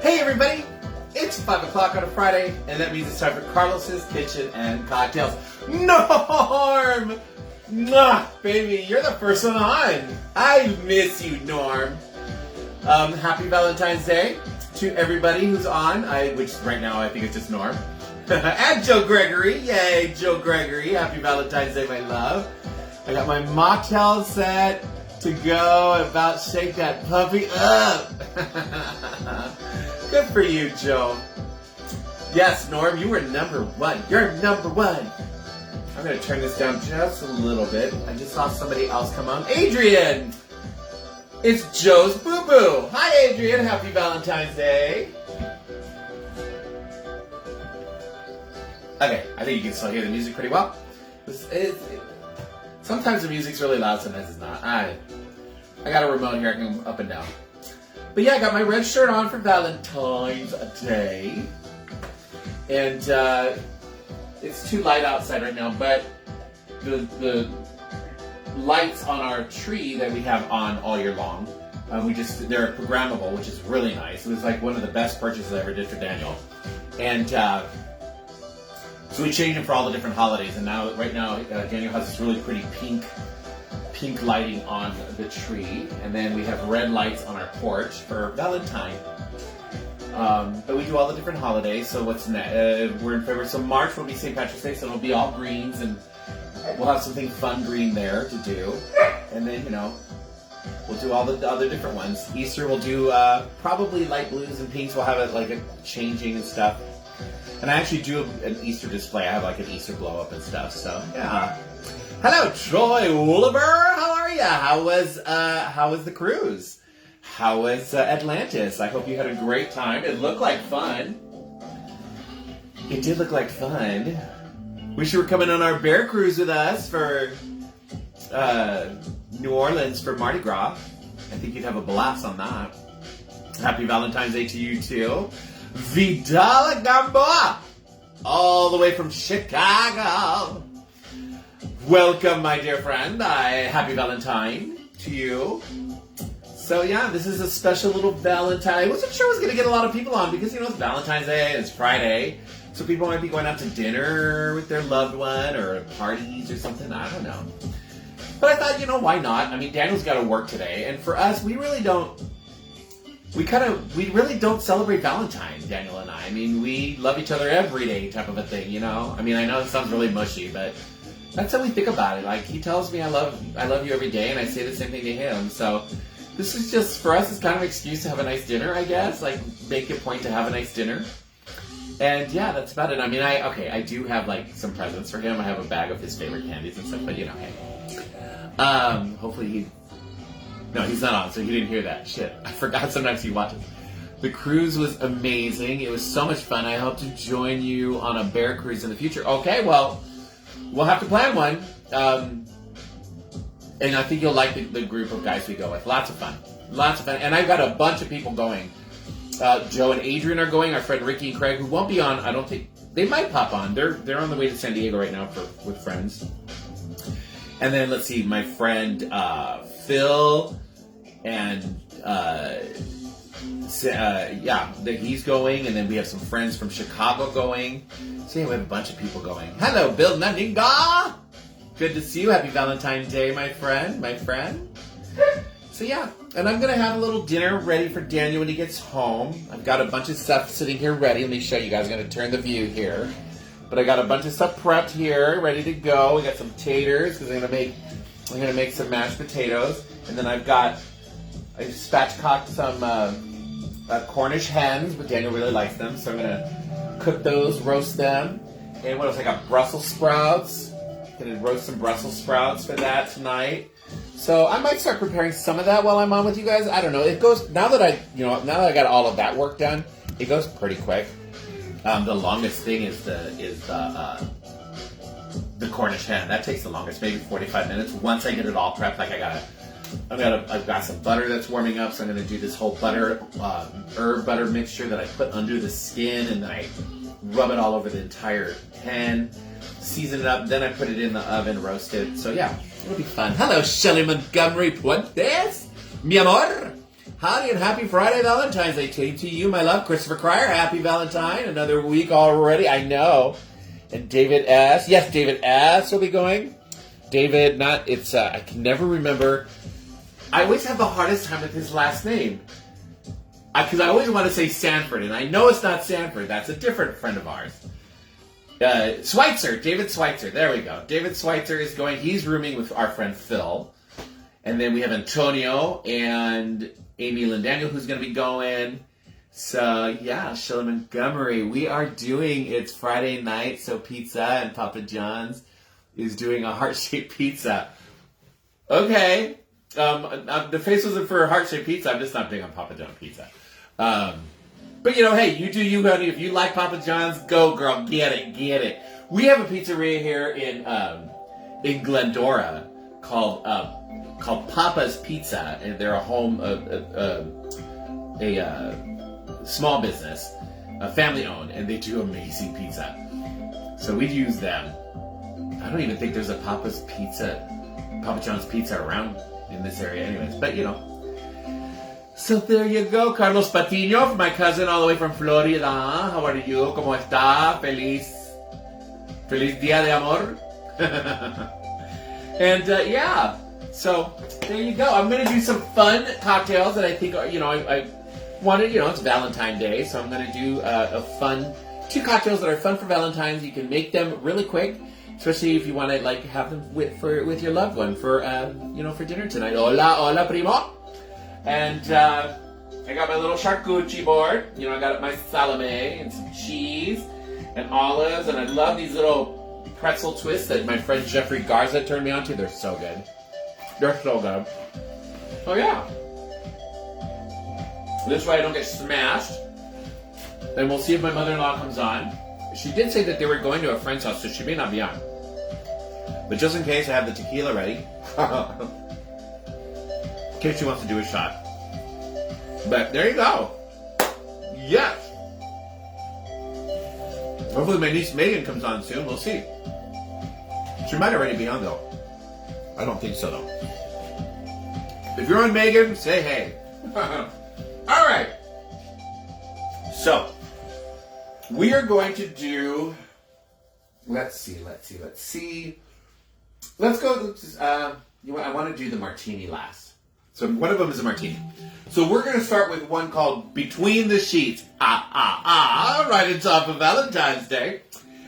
Hey everybody, it's 5 o'clock on a Friday, and that means it's time for Carlos's Kitchen and Cocktails. Norm! Mwah, baby, you're the first one on. I miss you, Norm. Happy Valentine's Day to everybody who's on, which right now I think it's just Norm. And Joe Gregory, yay, Joe Gregory, happy Valentine's Day, my love. I got my mocktail set to go and about shake that puppy up. Good for you, Joe. Yes, Norm, you were number one. You're number one. I'm going to turn this down just a little bit. I just saw somebody else come on. Adrian! It's Joe's boo-boo. Hi, Adrian. Happy Valentine's Day. Okay, I think you can still hear the music pretty well. Sometimes the music's really loud, sometimes it's not. I got a remote here, I can go up and down. But yeah, I got my red shirt on for Valentine's Day. And it's too light outside right now, but the lights on our tree that we have on all year long, they're programmable, which is really nice. It was like one of the best purchases I ever did for Daniel. And so we changed them for all the different holidays, and right now, Daniel has this really pretty pink lighting on the tree, and then we have red lights on our porch for Valentine. But we do all the different holidays, so what's next? We're in February, so March will be St. Patrick's Day, so it'll be all greens, and we'll have something fun green there to do. And then, we'll do all the other different ones. Easter we'll do probably light blues and pinks. We'll have it like a changing and stuff. And I actually do an Easter display. I have like an Easter blow up and stuff. So yeah. Hello, Troy Oliver. How are ya? How was the cruise? How was Atlantis? I hope you had a great time. It looked like fun. It did look like fun. Wish you were coming on our bear cruise with us for New Orleans for Mardi Gras. I think you'd have a blast on that. Happy Valentine's Day to you too. Vidal Gamboa, all the way from Chicago. Welcome, my dear friend. Happy Valentine to you. So yeah, this is a special little Valentine. I wasn't sure I was going to get a lot of people on because, it's Valentine's Day, it's Friday. So people might be going out to dinner with their loved one or parties or something. I don't know. But I thought, why not? I mean, Daniel's got to work today. And for us, we really don't celebrate Valentine, Daniel and I. I mean, we love each other every day type of a thing, I mean, I know it sounds really mushy, but that's how we think about it. Like, he tells me I love you every day, and I say the same thing to him. So this is just, for us, it's kind of an excuse to have a nice dinner, I guess. Like, make it a point to have a nice dinner. And yeah, that's about it. I mean, I do have like some presents for him. I have a bag of his favorite candies and stuff, but hey. Hopefully no, he's not on, so he didn't hear that. Shit. I forgot sometimes he watches. The cruise was amazing. It was so much fun. I hope to join you on a bear cruise in the future. Okay, well, we'll have to plan one. And I think you'll like the group of guys we go with. Lots of fun. Lots of fun. And I've got a bunch of people going. Joe and Adrian are going. Our friend Ricky and Craig, who won't be on, I don't think. They might pop on. They're on the way to San Diego right now with friends. And then, let's see, my friend Phil and he's going, and then we have some friends from Chicago going. So yeah, we have a bunch of people going. Hello, Bill Nandinga! Good to see you. Happy Valentine's Day, my friend. So yeah, and I'm going to have a little dinner ready for Daniel when he gets home. I've got a bunch of stuff sitting here ready. Let me show you guys. I'm going to turn the view here. But I got a bunch of stuff prepped here, ready to go. We got some taters, because I'm going to make some mashed potatoes. And then I spatchcocked some Cornish hens, but Daniel really likes them, so I'm going to cook those, roast them. And what else? I got Brussels sprouts. Going to roast some Brussels sprouts for that tonight. So I might start preparing some of that while I'm on with you guys. I don't know. It goes, now that I got all of that work done, it goes pretty quick. The longest thing is the Cornish hen. That takes the longest, maybe 45 minutes. Once I get it all prepped, like I've got some butter that's warming up, so I'm going to do this whole herb butter mixture that I put under the skin, and then I rub it all over the entire hen, season it up, then I put it in the oven, roast it. So yeah, it'll be fun. Hello, Shelley Montgomery Puentes, mi amor. Howdy and happy Friday Valentine's Day to you, my love. Christopher Cryer, happy Valentine. Another week already, I know. And David S. Yes, David S. will be going. David, I can never remember. I always have the hardest time with his last name. Because I always want to say Sanford, and I know it's not Sanford. That's a different friend of ours. Schweitzer, David Schweitzer. There we go. David Schweitzer is going. He's rooming with our friend Phil. And then we have Antonio and Amy Lindaniel who's going to be going. So, yeah, Sheila Montgomery. We are doing, it's Friday night, so pizza, and Papa John's is doing a heart-shaped pizza. Okay. The face wasn't for heart-shaped pizza. I'm just not big on Papa John pizza. But, hey, you do you, honey. If you like Papa John's, go, girl. Get it. We have a pizzeria here in Glendora called Papa's Pizza, and they're a small business, family-owned, and they do amazing pizza. So we use them. I don't even think there's a Papa John's Pizza around in this area anyways, but So there you go, Carlos Patiño, my cousin all the way from Florida. How are you? ¿Cómo está? Feliz Día de Amor. And so there you go. I'm going to do some fun cocktails that I think are, I wanted, it's Valentine's Day, so I'm going to do two cocktails that are fun for Valentine's. You can make them really quick, especially if you want to have them with your loved one for dinner tonight. Hola, primo. And I got my little charcuterie board. I got my salame and some cheese and olives, and I love these little pretzel twists that my friend Jeffrey Garza turned me on to. They're so good. Oh yeah. This way I don't get smashed. And we'll see if my mother-in-law comes on. She did say that they were going to a friend's house, so she may not be on. But just in case, I have the tequila ready. In case she wants to do a shot. But there you go. Yes. Hopefully my niece Megan comes on soon. We'll see. She might already be on, though. I don't think so, though. If you're on, Megan, say hey. All right. So, we are going to do... Let's see. Let's go... I want to do the Martini last. So one of them is a Martini. So we're going to start with one called Between the Sheets. Right on top of Valentine's Day.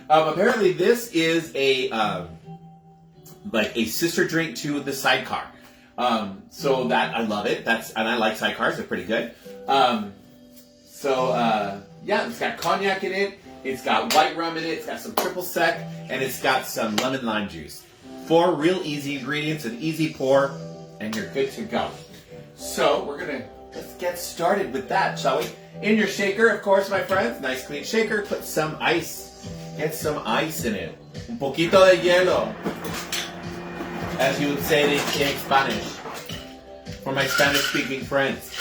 Apparently this is a sister drink to the sidecar. So that, I love it. And I like sidecars. They're pretty good. It's got cognac in it. It's got white rum in it. It's got some triple sec. And it's got some lemon lime juice. 4 real easy ingredients, an easy pour, and you're good to go. So let's get started with that, shall we? In your shaker, of course, my friends. Nice clean shaker. Put some ice. Get some ice in it. Un poquito de hielo. As you would say in Spanish. For my Spanish-speaking friends.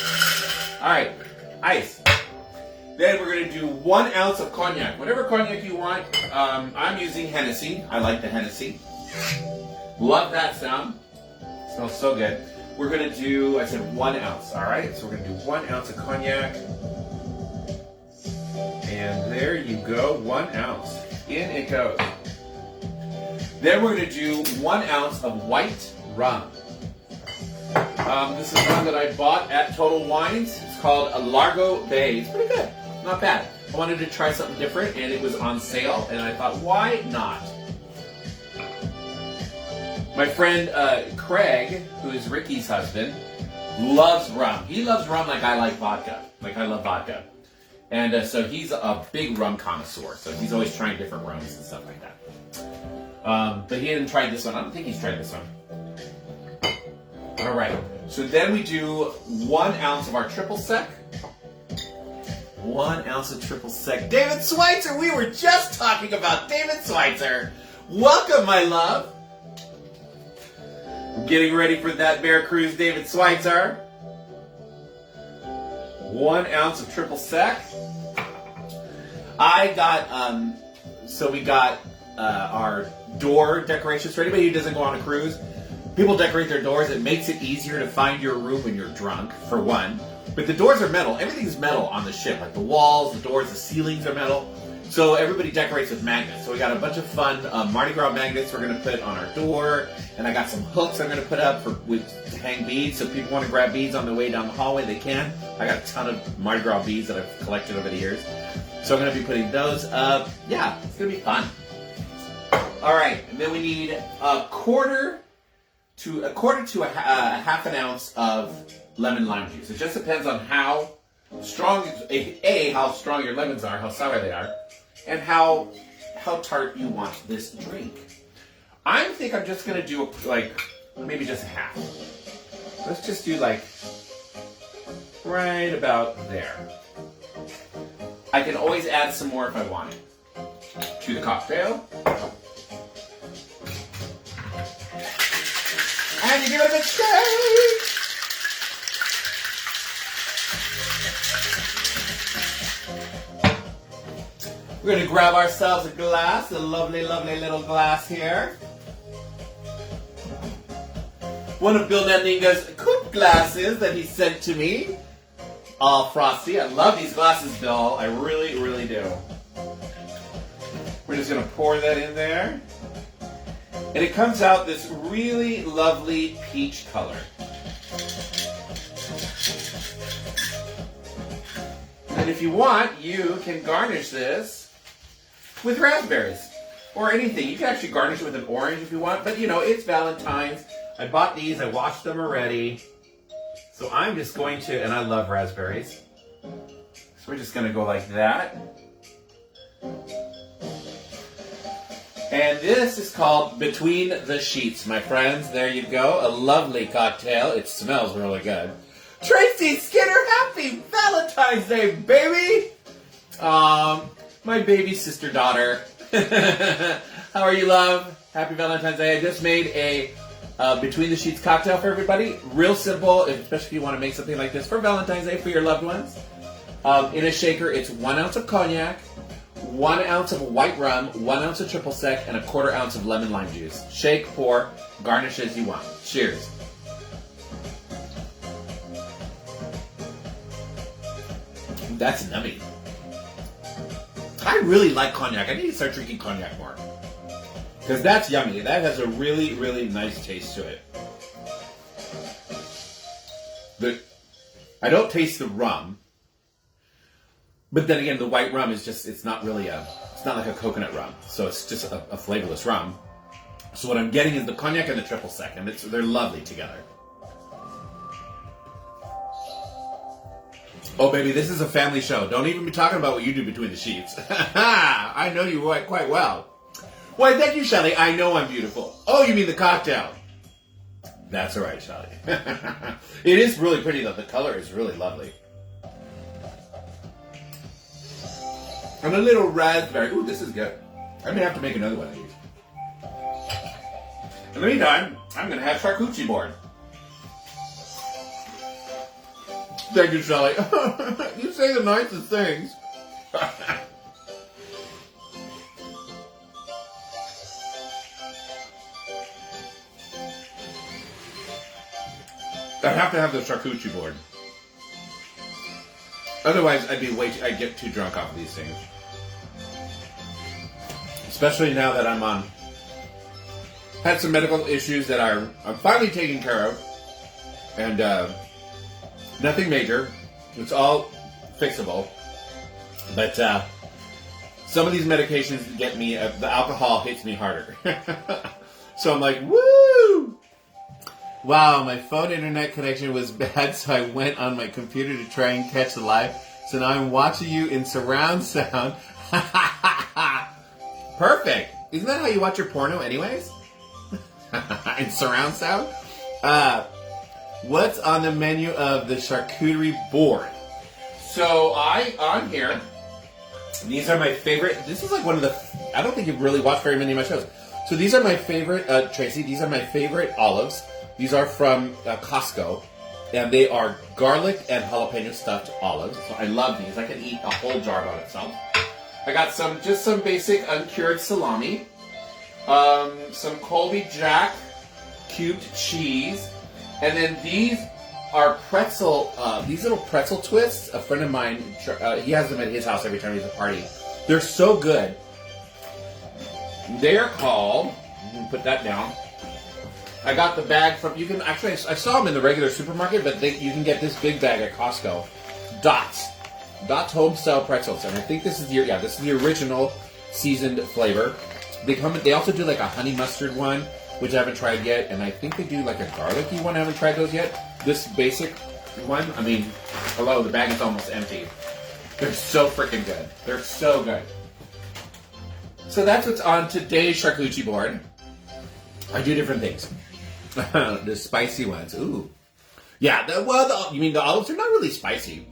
All right, ice. Then we're going to do 1 ounce of cognac. Whatever cognac you want. I'm using Hennessy. I like the Hennessy. Love that sound. Smells so good. We're going to do, I said 1 ounce, all right? So we're going to do 1 ounce of cognac. And there you go, 1 ounce. In it goes. Then we're going to do 1 ounce of white rum. This is one that I bought at Total Wines. It's called a Largo Bay. It's pretty good. Not bad. I wanted to try something different, and it was on sale, and I thought, why not? My friend Craig, who is Ricky's husband, loves rum. He loves rum like I like vodka. Like I love vodka. And so he's a big rum connoisseur. So he's always trying different rums and stuff like that. But he hadn't tried this one. I don't think he's tried this one. All right. So then we do 1 ounce of our triple sec. 1 ounce of triple sec. David Schweitzer, we were just talking about David Schweitzer. Welcome, my love. Getting ready for that Bear Cruise, David Schweitzer. 1 ounce of triple sec. I got, we got our door decorations for anybody who doesn't go on a cruise. people decorate their doors. It makes it easier to find your room when you're drunk, for one. But the doors are metal. Everything's metal on the ship. Like the walls, the doors, the ceilings are metal. So everybody decorates with magnets. So we got a bunch of fun Mardi Gras magnets we're going to put on our door. And I got some hooks I'm going to put up to hang beads. So if people want to grab beads on the way down the hallway, they can. I got a ton of Mardi Gras beads that I've collected over the years. So I'm going to be putting those up. Yeah, it's going to be fun. All right, and then we need a quarter to a half an ounce of lemon lime juice. It just depends on how strong, how strong your lemons are, how sour they are, and how tart you want this drink. I think I'm just gonna do maybe just half. Let's just do right about there. I can always add some more if I want it to the cocktail. And you give it a shake. We're going to grab ourselves a glass, a lovely, lovely little glass here. One of Bill Nandinga's coupe glasses that he sent to me. All frosty. I love these glasses, Bill. I really, really do. We're just going to pour that in there. And it comes out this really lovely peach color. And if you want, you can garnish this with raspberries or anything. You can actually garnish it with an orange if you want, but it's Valentine's. I bought these, I washed them already. So I'm just going to, and I love raspberries. So we're just going to go like that. And this is called Between the Sheets, my friends. There you go. A lovely cocktail. It smells really good. Tracy Skinner, happy Valentine's Day, baby! My baby sister daughter. How are you, love? Happy Valentine's Day. I just made a Between the Sheets cocktail for everybody. Real simple, especially if you want to make something like this for Valentine's Day for your loved ones. In a shaker, it's 1 ounce of cognac, 1 ounce of white rum, 1 ounce of triple sec, and a 1/4 ounce of lemon lime juice. Shake, pour, garnish as you want. Cheers. That's nummy. I really like cognac. I need to start drinking cognac more. Because that's yummy. That has a really, really nice taste to it. I don't taste the rum. But then again, the white rum is just, it's not like a coconut rum. So it's just a flavorless rum. So what I'm getting is the cognac and the triple sec, and they're lovely together. Oh, baby, this is a family show. Don't even be talking about what you do between the sheets. I know you quite well. Why, thank you, Shelley. I know I'm beautiful. Oh, you mean the cocktail? That's all right, Shelley. It is really pretty, though. The color is really lovely. And a little raspberry. Ooh, this is good. I may have to make another one of these. In the meantime, I'm going to have charcuterie board. Thank you, Shelley. You say the nicest things. I have to have the charcuterie board. Otherwise, I'd get too drunk off of these things. Especially now that had some medical issues that I'm finally taking care of. And, nothing major. It's all fixable. But some of these medications get me, the alcohol hits me harder. So I'm like, woo! Wow, my phone internet connection was bad, so I went on my computer to try and catch the live. So now I'm watching you in surround sound. Perfect. Isn't that how you watch your porno anyways? In surround sound? What's on the menu of the charcuterie board? So on here, these are my favorite. This is like one of the, I don't think you've really watched very many of my shows. So these are my favorite, Tracy, these are my favorite olives. These are from Costco, and they are garlic and jalapeno stuffed olives. So I love these. I can eat a whole jar by itself. I got just some basic uncured salami, some Colby Jack cubed cheese. And then these are pretzel, these little pretzel twists. A friend of mine, he has them at his house every time he's at a party. They're so good. They're called, put that down. I got the bag from, you can actually, I saw them in the regular supermarket, but you can get this big bag at Costco. Dots home style pretzels. And I think this is this is the original seasoned flavor. They also do like a honey mustard one, which I haven't tried yet, and I think they do like a garlicky one. I haven't tried those yet. This basic one, I mean, hello, the bag is almost empty. They're so freaking good. They're so good. So that's what's on today's charcuterie board. I do different things. The spicy ones, ooh. Yeah, you mean the olives? They're not really spicy.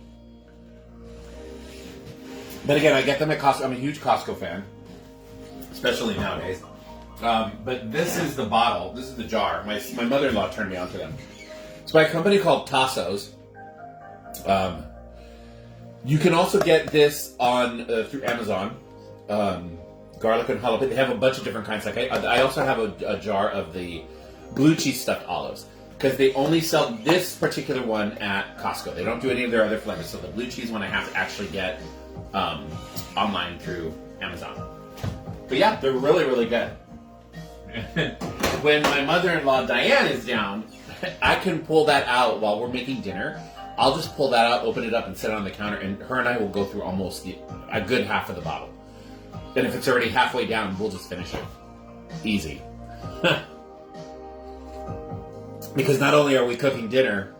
But again, I get them at Costco. I'm a huge Costco fan, especially nowadays. But this is the bottle. This is the jar. My mother-in-law turned me on to them. It's by a company called Tasso's. You can also get this on through Amazon. Garlic and jalapeno. They have a bunch of different kinds. Like I also have a jar of the blue cheese stuffed olives because they only sell this particular one at Costco. They don't do any of their other flavors. So the blue cheese one I have to actually get online through Amazon. But yeah, they're really, really good. When my mother-in-law Diane is down, I can pull that out while we're making dinner. I'll just pull that out, open it up, and set it on the counter, and her and I will go through almost a good half of the bottle. And if it's already halfway down, we'll just finish it. Easy. Because not only are we cooking dinner,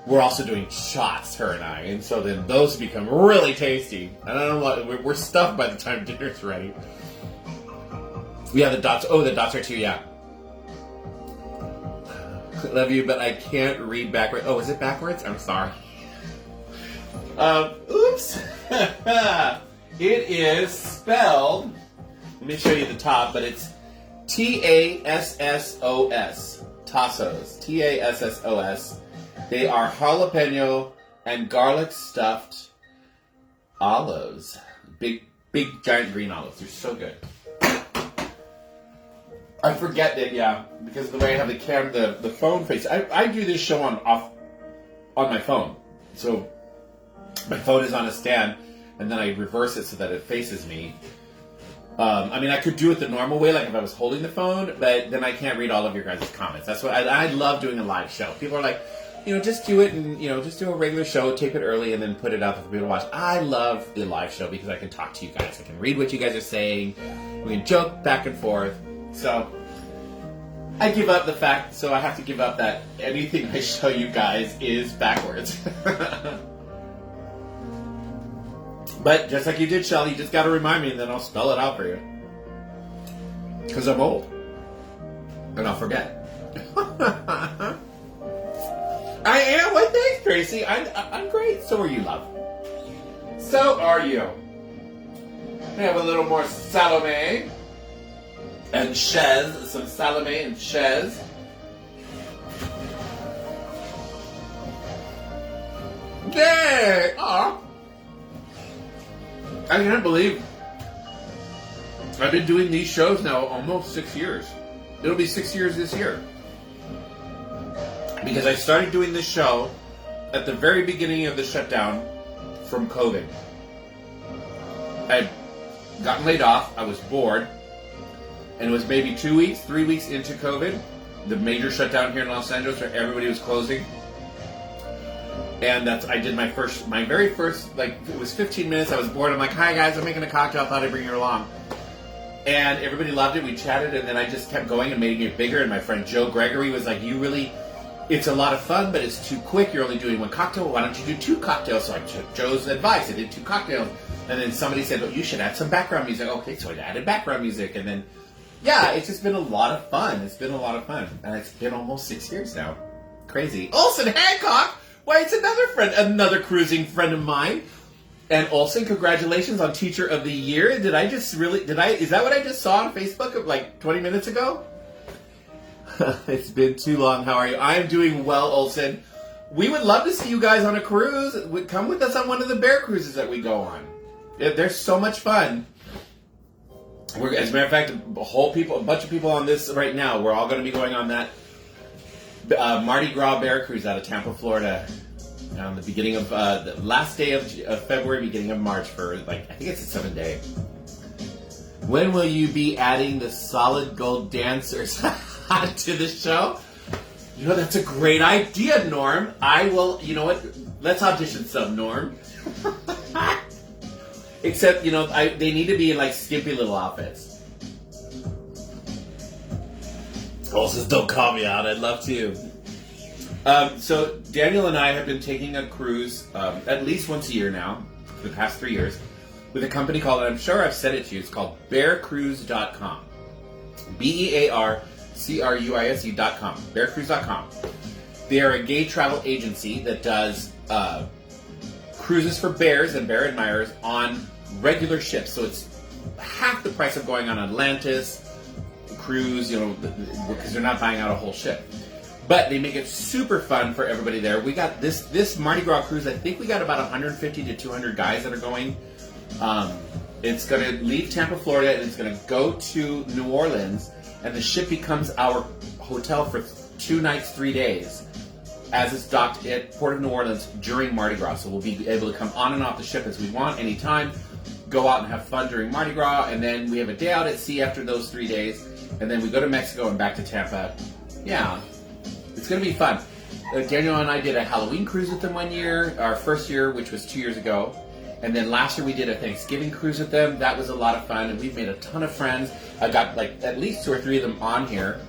we're also doing shots, her and I. And so then those become really tasty. I don't know what, we're stuffed by the time dinner's ready. Yeah, the dots. Oh, the dots are too, yeah. Love you, but I can't read backwards. Oh, is it backwards? I'm sorry. Oops. It is spelled, let me show you the top, but it's Tassos. Tassos. Tassos. They are jalapeno and garlic stuffed olives. Big, giant green olives. They're so good. I forget that, yeah, because of the way I have the phone face. I do this show on my phone. So my phone is on a stand, and then I reverse it so that it faces me. I mean, I could do it the normal way, like if I was holding the phone, but then I can't read all of your guys' comments. That's what I love doing a live show. People are like, just do it and, just do a regular show, tape it early, and then put it out for people to watch. I love the live show because I can talk to you guys. I can read what you guys are saying. We can joke back and forth. So I give up the fact, so I have to give up that anything I show you guys is backwards. But just like you did, Shelly, you just got to remind me and then I'll spell it out for you. Because I'm old. And I'll forget. I am? Well, thanks, Tracy. I'm great. So are you, love. So are you. We have a little more Salome. And Chez. Some Salome and Chez. Yay! Aw. I can't believe I've been doing these shows now almost 6 years. It'll be 6 years this year. Because I started doing this show at the very beginning of the shutdown from COVID. I'd gotten laid off, I was bored, and it was maybe 2 weeks, 3 weeks into COVID, the major shutdown here in Los Angeles where everybody was closing. And I did my very first, like, it was 15 minutes. I was bored. I'm like, hi, guys, I'm making a cocktail. I thought I'd bring you along. And everybody loved it. We chatted, and then I just kept going and making it bigger. And my friend Joe Gregory was like, it's a lot of fun, but it's too quick. You're only doing one cocktail. Why don't you do 2 cocktails? So I took Joe's advice. I did 2 cocktails. And then somebody said, you should add some background music. Okay, so I added background music. And then, yeah, it's just been a lot of fun. It's been a lot of fun. And it's been almost 6 years now. Crazy. Olson Hancock! Why, it's another cruising friend of mine. And Olson, congratulations on Teacher of the Year. Is that what I just saw on Facebook like 20 minutes ago? It's been too long. How are you? I am doing well, Olson. We would love to see you guys on a cruise. Come with us on one of the bear cruises that we go on. They're so much fun. As a matter of fact, a bunch of people on this right now. We're all going to be going on that Mardi Gras Bear Cruise out of Tampa, Florida. On the beginning of the last day of February, beginning of March for I think it's a 7-day. When will you be adding the solid gold dancers to the show? That's a great idea, Norm. I will. You know what? Let's audition some, Norm. Except, they need to be in skimpy little outfits. Also, don't call me out. I'd love to. So Daniel and I have been taking a cruise at least once a year now for the past 3 years with a company called, and I'm sure I've said it to you, it's called bearcruise.com. BEARCRUISE.com. Bearcruise.com. They are a gay travel agency that does cruises for bears and bear admirers on regular ships. So it's half the price of going on Atlantis cruise, because they're not buying out a whole ship. But they make it super fun for everybody there. We got this Mardi Gras cruise. I think we got about 150 to 200 guys that are going. It's going to leave Tampa, Florida, and it's going to go to New Orleans. And the ship becomes our hotel for 2 nights, 3 days, as it's docked at Port of New Orleans during Mardi Gras. So we'll be able to come on and off the ship as we want, anytime. Go out and have fun during Mardi Gras, and then we have a day out at sea after those 3 days. And then we go to Mexico and back to Tampa. Yeah. It's going to be fun. Daniel and I did a Halloween cruise with them one year, our first year, which was 2 years ago. And then last year we did a Thanksgiving cruise with them. That was a lot of fun, and we've made a ton of friends. I got at least 2 or 3 of them on here.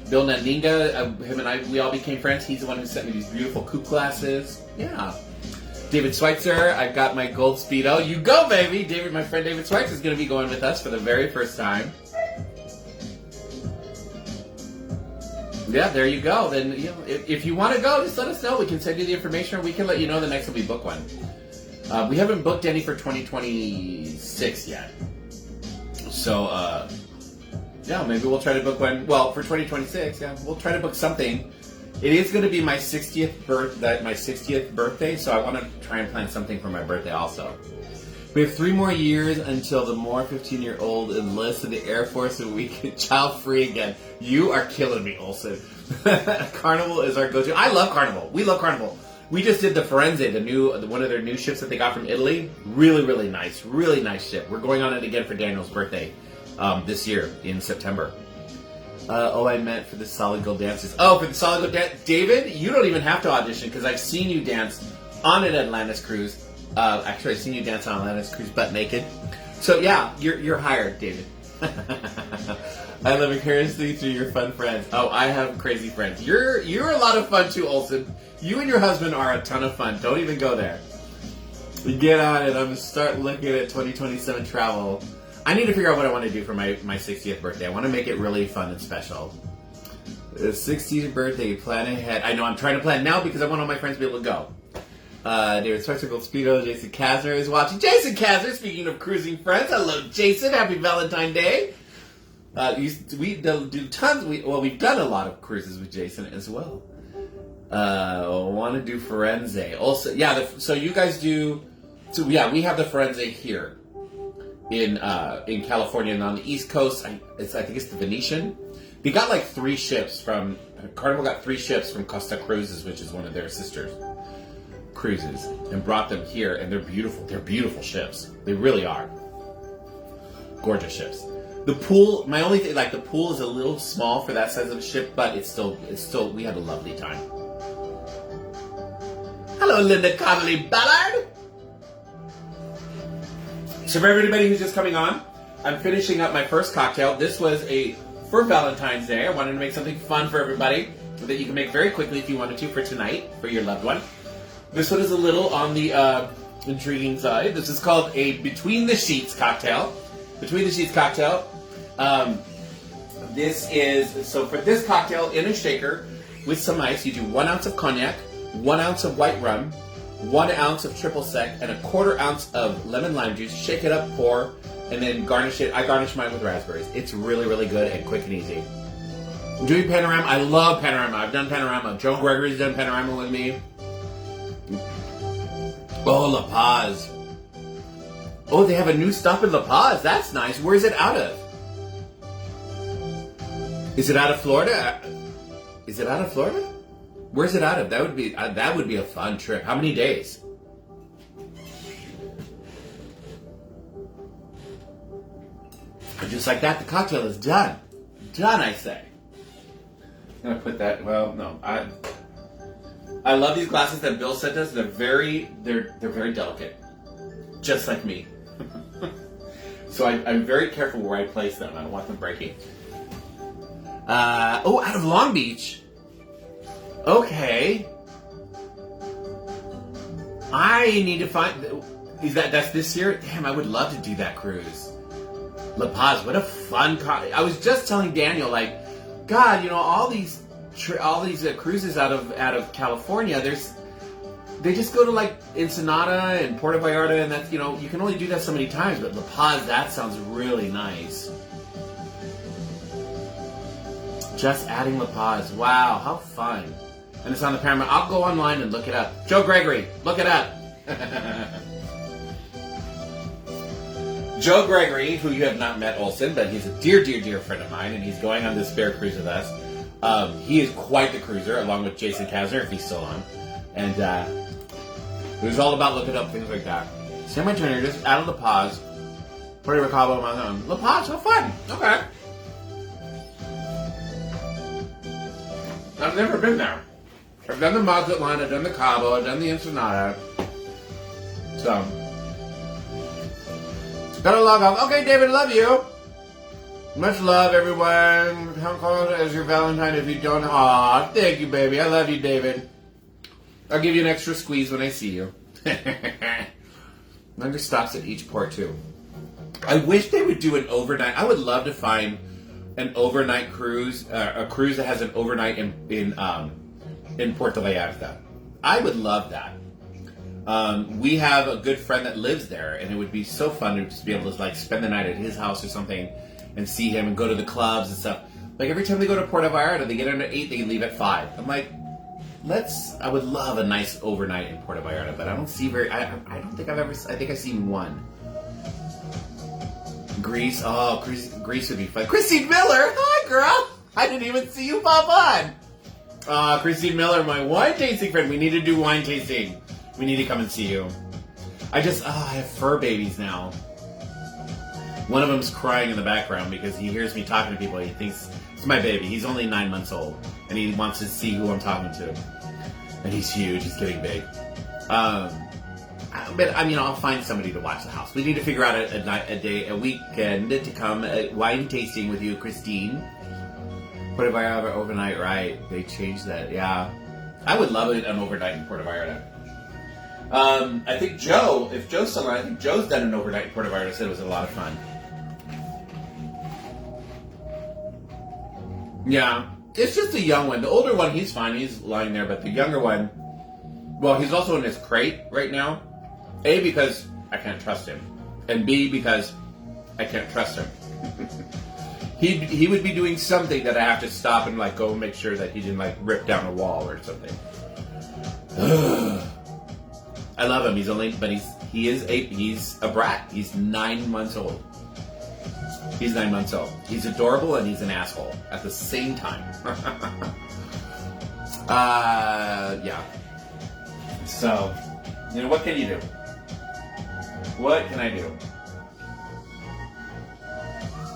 Bill Nandinga, him and I, we all became friends. He's the one who sent me these beautiful coupe glasses. Yeah. David Schweitzer, I've got my gold Speedo. You go, baby! My friend David Schweitzer is going to be going with us for the very first time. Yeah, there you go. Then, if you want to go, just let us know. We can send you the information, or we can let you know the next time we book one. We haven't booked any for 2026 yet. So, yeah, maybe we'll try to book one. Well, for 2026, yeah, we'll try to book something. It is going to be my 60th birthday, so I want to try and plan something for my birthday also. We have 3 more years until the more 15-year-old enlists in the Air Force and we get child-free again. You are killing me, Olsen. Carnival is our go-to. I love Carnival. We love Carnival. We just did the Firenze, one of their new ships that they got from Italy. Really, really nice. Really nice ship. We're going on it again for Daniel's birthday this year in September. I meant for the Solid Gold Dances. Oh, for the Solid Gold Dance. David, you don't even have to audition because I've seen you dance on an Atlantis cruise. Actually, I've seen you dance on Atlantis cruise butt naked. So yeah, you're hired, David. I live vicariously through your fun friends. Oh, I have crazy friends. You're a lot of fun too, Olsen. You and your husband are a ton of fun. Don't even go there. Get on it. I'm going to start looking at 2027 travel. I need to figure out what I want to do for my 60th birthday. I want to make it really fun and special. 60th birthday, plan ahead. I know, I'm trying to plan now because I want all my friends to be able to go. David Schweitzer, Gold Speedo, Jason Kasner is watching. Jason Kasner, speaking of cruising friends. Hello, Jason. Happy Valentine Day. We've done a lot of cruises with Jason as well. Want to do Firenze. Also, yeah, so you guys do... So, yeah, we have the Firenze here in California, and on the East Coast, I think it's the Venetian. They got 3 ships from... Carnival got 3 ships from Costa Cruises, which is one of their sisters cruises, and brought them here, and they're beautiful. They're beautiful ships. They really are. Gorgeous ships. The pool, my only thing, the pool is a little small for that size of a ship, but it's still, we had a lovely time. Hello, Linda Connolly Ballard. So for everybody who's just coming on, I'm finishing up my first cocktail. This was for Valentine's Day. I wanted to make something fun for everybody that you can make very quickly if you wanted to for tonight, for your loved one. This one is a little on the intriguing side. This is called a Between the Sheets cocktail. Between the Sheets cocktail. This is, so for this cocktail, in a shaker with some ice, you do 1 ounce of cognac, 1 ounce of white rum, 1 ounce of triple sec, and 1/4 ounce of lemon lime juice. Shake it up, pour, and then garnish it. I garnish mine with raspberries. It's really, really good and quick and easy. I'm doing Panorama. I love Panorama. I've done Panorama. Joan Gregory's done Panorama with me. Oh, La Paz. Oh, they have a new stop in La Paz. That's nice. Where is it out of? Is it out of Florida? Is it out of Florida? Where's it out of? That would be a fun trip. How many days? And just like that, the cocktail is done. Done, I say. I'm gonna put that. Well, no, I love these glasses that Bill sent us. They're very delicate, just like me. So I'm very careful where I place them. I don't want them breaking. Out of Long Beach. Okay. I need to find. That's this year? Damn, I would love to do that cruise. La Paz, what a fun. I was just telling Daniel, like, God, all these cruises out of California. They just go to like Ensenada and Puerto Vallarta, and that's you can only do that so many times. But La Paz, that sounds really nice. Just adding La Paz, wow, how fun! And it's on the Paramount. I'll go online and look it up. Joe Gregory, look it up. Joe Gregory, who you have not met, Olson, but he's a dear, dear, dear friend of mine, and he's going on this Bear Cruise with us. He is quite the cruiser, along with Jason Kasner, if he's still on. And it was all about looking up things like that. Sam Turner, just out of La Paz, Puerto Rico, La Paz, how fun! Okay. I've never been there. I've done the Mazatlan, I've done the Cabo, I've done the Ensenada. So, gotta log off. Okay, David, love you. Much love, everyone. How close as your Valentine if you don't? Aw, thank you, baby. I love you, David. I'll give you an extra squeeze when I see you. Remember, stops at each port, too. I wish they would do an overnight. I would love to find an overnight cruise, a cruise that has an overnight in Puerto Vallarta. I would love that. We have a good friend that lives there, and it would be so fun to just be able to like spend the night at his house or something, and see him and go to the clubs and stuff. Like every time they go to Puerto Vallarta, they get in at 8, they leave at 5. I'm like, I would love a nice overnight in Puerto Vallarta, but I don't see I don't think I think I've seen one. Greece, Greece would be fun. Christine Miller, hi girl! I didn't even see you pop on. Christine Miller, my wine tasting friend. We need to do wine tasting. We need to come and see you. I have fur babies now. One of them's crying in the background because he hears me talking to people. He thinks it's my baby. He's only 9 months old, and he wants to see who I'm talking to. And he's huge. He's getting big. But I'll find somebody to watch the house. We need to figure out a weekend to come wine tasting with you, Christine. Puerto Vallarta overnight, right? They changed that. Yeah, I would love an overnight in Puerto Vallarta. I think if Joe's still on, I think Joe's done an overnight in Puerto Vallarta. Said it was a lot of fun. Yeah, it's just the young one. The older one, he's fine. He's lying there. But the younger one, well, he's also in his crate right now. A, because I can't trust him. And B, because I can't trust him. He would be doing something that I have to stop and like go and make sure that he didn't like rip down a wall or something. I love him. He's a brat. He's 9 months old. He's 9 months old. He's adorable and he's an asshole at the same time. Yeah. So, what can you do? What can I do?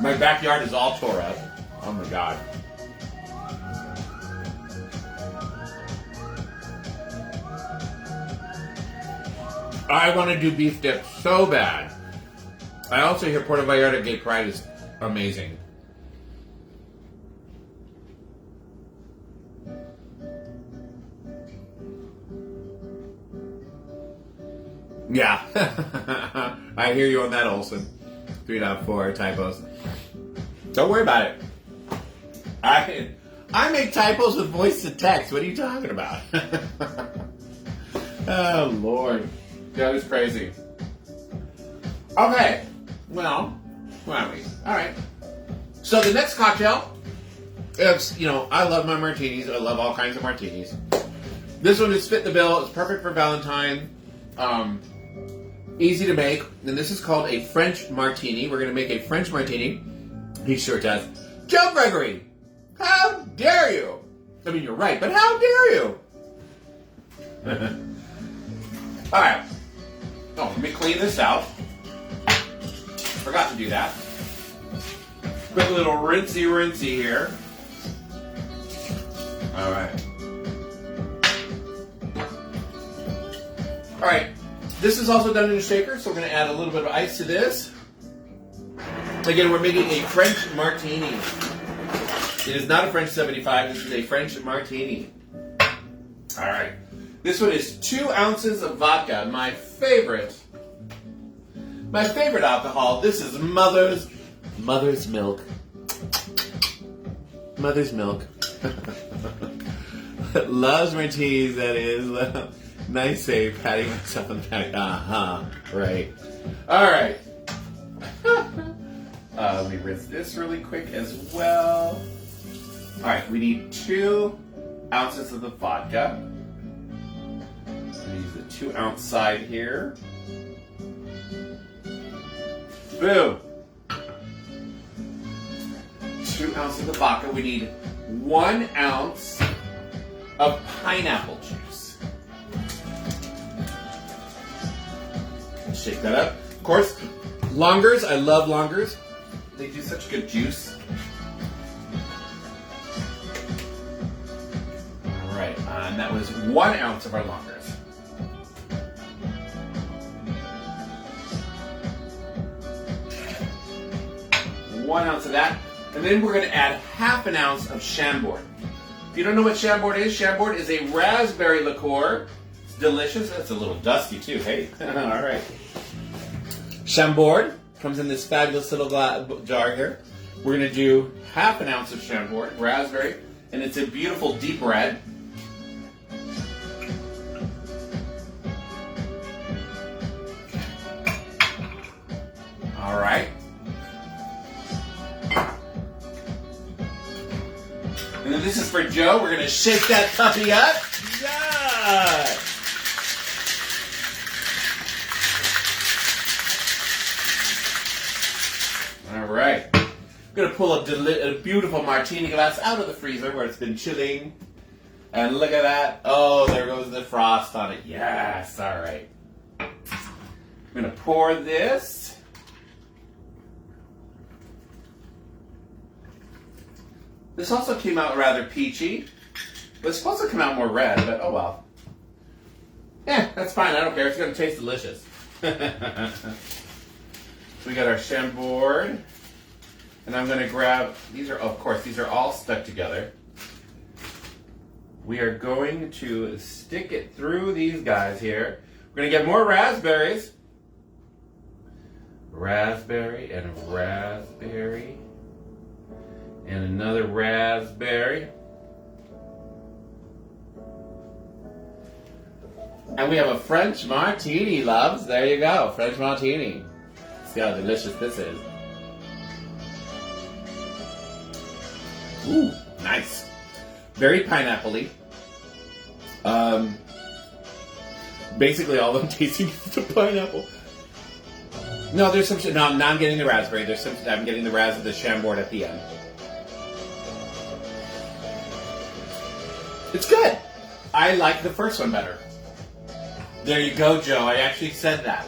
My backyard is all tore up. Oh my God. I want to do beef dip so bad. I also hear Puerto Vallarta Gay Pride is amazing. Yeah. I hear you on that, Olson. 3.4 typos. Don't worry about it. I make typos with voice to text. What are you talking about? Oh, Lord. That is crazy. Okay. Well, where are we? All right. So the next cocktail is, I love my martinis. I love all kinds of martinis. This one is fit the bill. It's perfect for Valentine. Easy to make. And this is called a French martini. We're going to make a French martini. He sure does. Joe Gregory, how dare you? I mean, you're right, but how dare you? Alright. Oh, let me clean this out. Forgot to do that. Quick little rinsey here. Alright. Alright. This is also done in a shaker, so we're going to add a little bit of ice to this. Again, we're making a French Martini. It is not a French 75, this is a French Martini. Alright. This one is 2 ounces of vodka, my favorite alcohol. This is Mother's Milk. Mother's Milk. Loves martinis, that is. Nice save, patting myself on the back. Right. Alright. Let me rinse this really quick as well. Alright, we need 2 ounces of the vodka. Use the 2 ounce side here. Boom. 2 ounces of vodka. We need 1 ounce of pineapple juice. Shake that up. Of course, longers. I love longers. They do such good juice. All right, and that was 1 ounce of our longers. One ounce of that, and then we're going to add ½ an ounce of Chambord. If you don't know what Chambord is a raspberry liqueur. It's delicious. It's a little dusty too. Hey, all right. Chambord comes in this fabulous little jar here. We're going to do ½ an ounce of Chambord, raspberry, and it's a beautiful deep red. All right. And then this is for Joe. We're going to shake that puppy up. Yeah! All right. I'm going to pull a beautiful martini glass out of the freezer where it's been chilling. And look at that. Oh, there goes the frost on it. Yes. All right. I'm going to pour this. This also came out rather peachy. It was supposed to come out more red, but oh well. Yeah, that's fine. I don't care. It's going to taste delicious. We got our Chambord. And I'm going to grab, these are all stuck together. We are going to stick it through these guys here. We're going to get more raspberries. Raspberry and raspberry. And another raspberry. And we have a French Martini, loves. There you go, French Martini. See how delicious this is. Ooh, nice. Very pineapple-y. Basically all I'm tasting is the pineapple. No, there's some. No, I'm getting the raspberry. I'm getting the Chambord at the end. It's good. I like the first one better. There you go, Joe. I actually said that.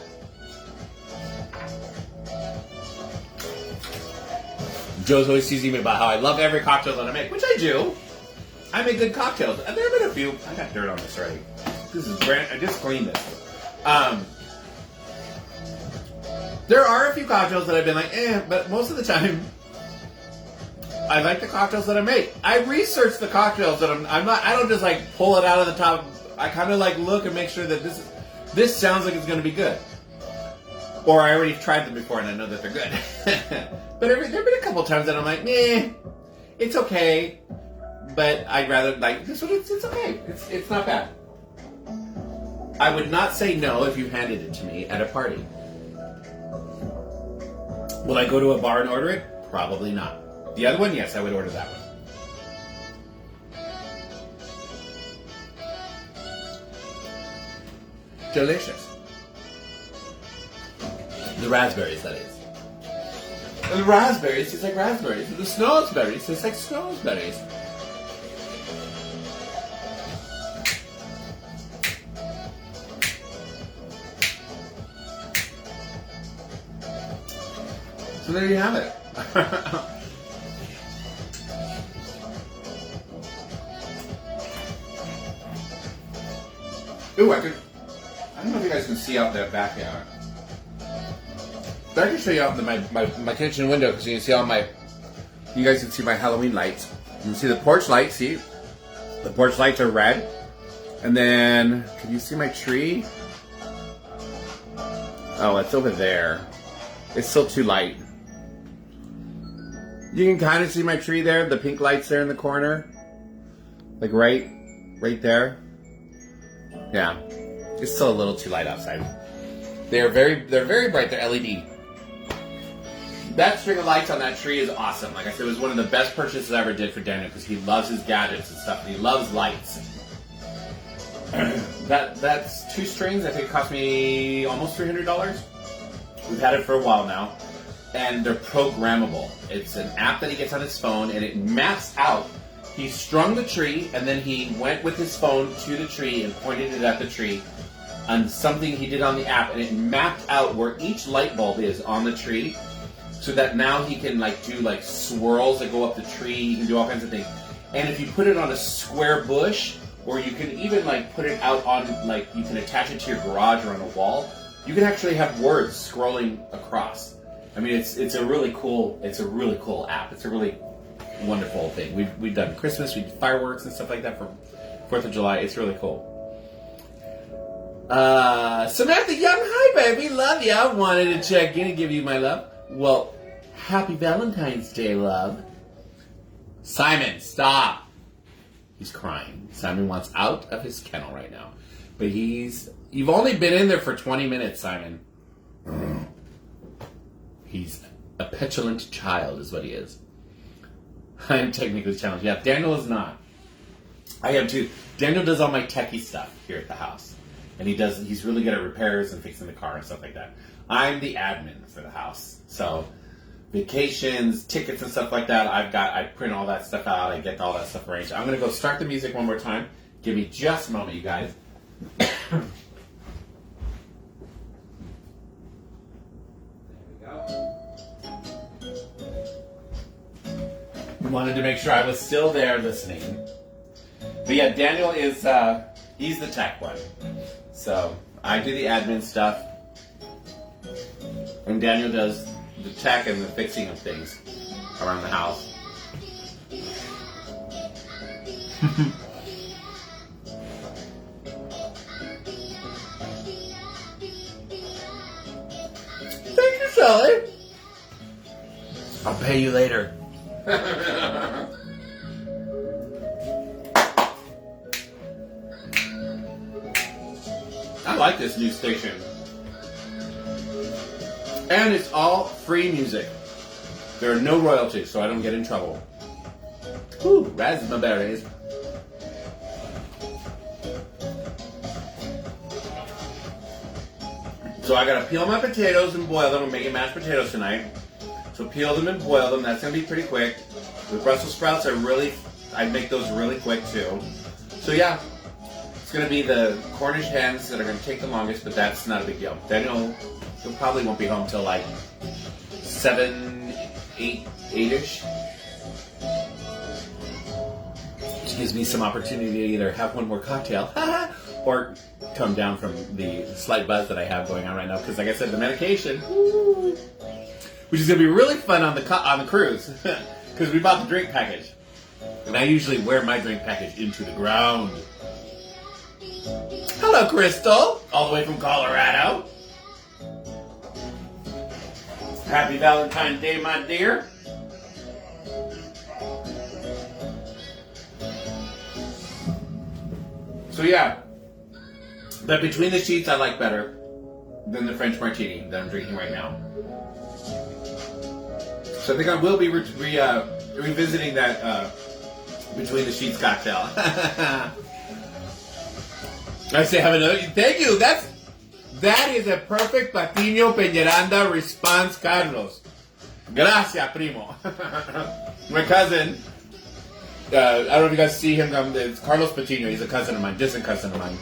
Joe's always teasing me about how I love every cocktail that I make, which I do. I make good cocktails. And there have been a few. I got dirt on this already. This is brand. I just cleaned this. There are a few cocktails that I've been like, but most of the time, I like the cocktails that I make. I research the cocktails that I don't just like pull it out of the top. I kind of like look and make sure that this sounds like it's going to be good. Or I already tried them before and I know that they're good. But there have been a couple times that I'm like, it's okay. But I'd rather like this one. It's okay. It's not bad. I would not say no if you handed it to me at a party. Will I go to a bar and order it? Probably not. The other one, yes, I would order that one. Delicious. The raspberries, that is. And the raspberries taste like raspberries. And the snowsberries taste like snowsberries. So there you have it. Ooh, I don't know if you guys can see out there back there. But I can show you out my kitchen window because you can see you guys can see my Halloween lights. You can see the porch lights, see? The porch lights are red. And then, can you see my tree? Oh, it's over there. It's still too light. You can kind of see my tree there, the pink lights there in the corner. Like right there. Yeah, it's still a little too light outside. They're very bright, they're LED. That string of lights on that tree is awesome. Like I said, it was one of the best purchases I ever did for Daniel because he loves his gadgets and stuff, and he loves lights. That's 2 strings. I think it cost me almost $300. We've had it for a while now, and they're programmable. It's an app that he gets on his phone, and it maps out. He strung the tree, and then he went with his phone to the tree and pointed it at the tree on something he did on the app, and it mapped out where each light bulb is on the tree, so that now he can do swirls that go up the tree. He can do all kinds of things. And if you put it on a square bush, or you can even put it out on you can attach it to your garage or on a wall, you can actually have words scrolling across. I mean, it's a really cool app. It's a really wonderful thing. We've done Christmas, we did fireworks and stuff like that for 4th of July. It's really cool. Samantha Young, hi baby, love ya. Wanted to check in and give you my love. Well, happy Valentine's Day, love. Simon, stop. He's crying. Simon wants out of his kennel right now. But you've only been in there for 20 minutes, Simon. He's a petulant child is what he is. I'm technically challenged. Yeah, Daniel is not. I am too. Daniel does all my techie stuff here at the house. And he's really good at repairs and fixing the car and stuff like that. I'm the admin for the house. So vacations, tickets and stuff like that, I print all that stuff out, I get all that stuff arranged. I'm gonna go start the music one more time. Give me just a moment, you guys. There we go. Wanted to make sure I was still there listening. But yeah, Daniel is, he's the tech one. So I do the admin stuff. And Daniel does the tech and the fixing of things around the house. Thank you, Sally. I'll pay you later. I like this new station. And it's all free music. There are no royalties, so I don't get in trouble. Ooh, raspberries. So I gotta peel my potatoes and boil them. I'm making mashed potatoes tonight. So peel them and boil them. That's gonna be pretty quick. The Brussels sprouts I make those really quick too. So yeah, it's gonna be the Cornish hens that are gonna take the longest, but that's not a big deal. Daniel, he probably won't be home till 7, 8-ish. Which gives me some opportunity to either have one more cocktail or come down from the slight buzz that I have going on right now. Because like I said, the medication, which is going to be really fun on the cruise. Because we bought the drink package. And I usually wear my drink package into the ground. Hello, Crystal. All the way from Colorado. Happy Valentine's Day, my dear. So yeah, but between the sheets I like better than the French Martini that I'm drinking right now. So I think I will be revisiting that between the sheets cocktail. I say have another. Thank you. That is a perfect Patiño Peñaranda response, Carlos. Gracias, primo. My cousin, I don't know if you guys see him. It's Carlos Patiño. He's a cousin of mine, distant cousin of mine.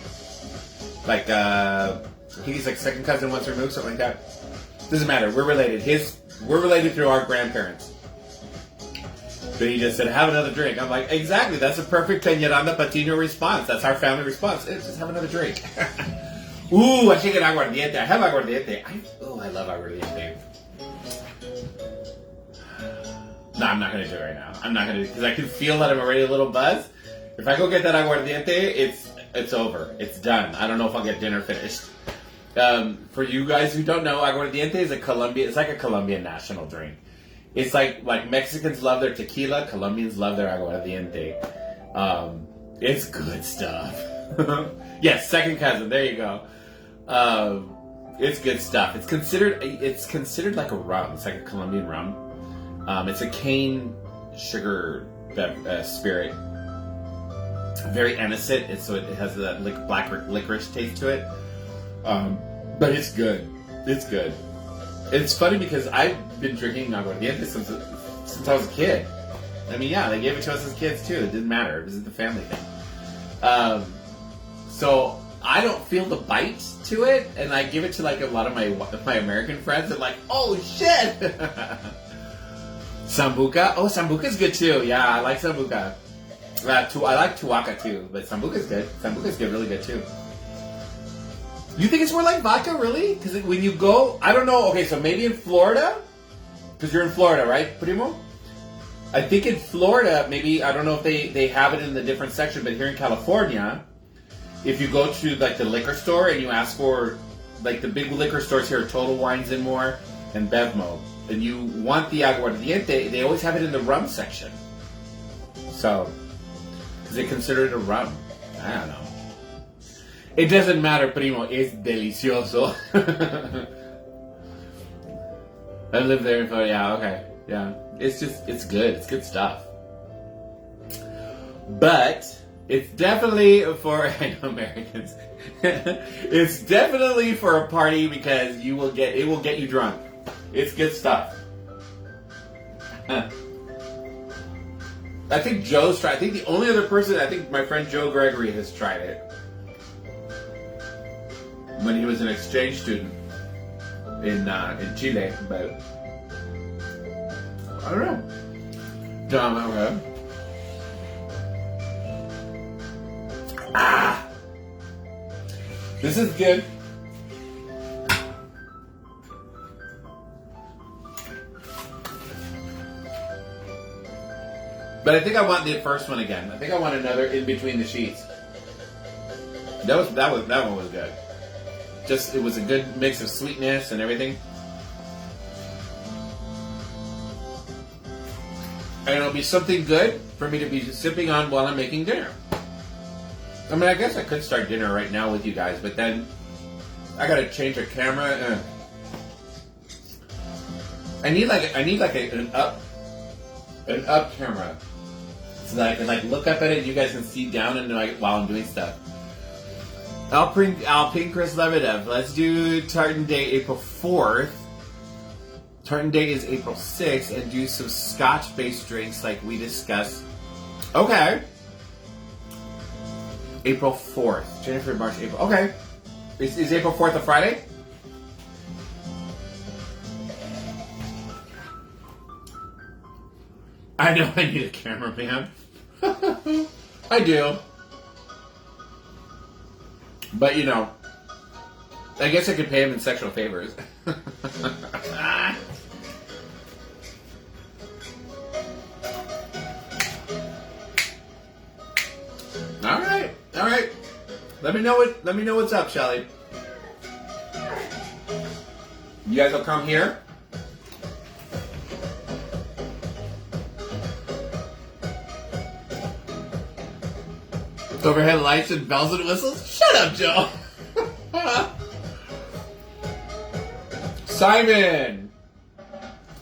He's second cousin once removed, something like that. Doesn't matter. We're related. His We're related through our grandparents. But he just said, have another drink. I'm like, exactly. That's a perfect Peñaranda Patino response. That's our family response. Hey, just have another drink. Ooh, I should get aguardiente. I have aguardiente. I love aguardiente. No, I'm not going to do it right now. I'm not going to, because I can feel that I'm already a little buzzed. If I go get that aguardiente, it's over. It's done. I don't know if I'll get dinner finished. For you guys who don't know, aguardiente is it's like a Colombian national drink. It's like Mexicans love their tequila, Colombians love their aguardiente. It's good stuff. Yes, second cousin. There you go. It's good stuff. It's considered like a rum. It's like a Colombian rum. It's a cane sugar spirit. Very anisette. So it has that black licorice taste to it. But it's good. It's good. It's funny because I've been drinking aguardiente since I was a kid. I mean, yeah, they gave it to us as kids too. It didn't matter. It was the family thing. So I don't feel the bite to it, and I give it to like a lot of my American friends. And like, oh shit, Sambuca. Oh, Sambuca's good too. Yeah, I like Sambuca. I like Tuaca too, but Sambuca's good. Sambuca's good, really good too. You think it's more like vodka, really? Because when you go, I don't know. Okay, so maybe in Florida, because you're in Florida, right, Primo? I think in Florida, maybe, I don't know if they have it in the different section, but here in California, if you go to like the liquor store and you ask for, like the big liquor stores here, Total Wines and More and Bevmo, and you want the aguardiente, they always have it in the rum section. So, because they consider it a rum. I don't know. It doesn't matter, Primo. Es delicioso. I lived there for, yeah, okay. Yeah. It's good. It's good stuff. But it's definitely for, I know Americans. It's definitely for a party because it will get you drunk. It's good stuff. I think Joe's tried. I think the only other person, I think my friend Joe Gregory has tried it. When he was an exchange student in Chile, but I don't know. Dumb, okay. Ah, this is good. But I think I want the first one again. I think I want another in between the sheets. That one was good. Just, it was a good mix of sweetness and everything. And it'll be something good for me to be sipping on while I'm making dinner. I mean, I guess I could start dinner right now with you guys, but then I gotta change the camera. I need an up camera so that I can like look up at it and you guys can see down and like while I'm doing stuff. I'll ping Chris Lebedev. Let's do Tartan Day April 4th. Tartan Day is April 6th, and do some Scotch-based drinks like we discussed. Okay. April 4th. January, March, April. Okay. Is April 4th a Friday? I know I need a cameraman. I do. But, you know, I guess I could pay him in sexual favors. All right. Let me know what's up, Shelly. You guys will come here. Overhead lights and bells and whistles? Shut up, Joe! Simon!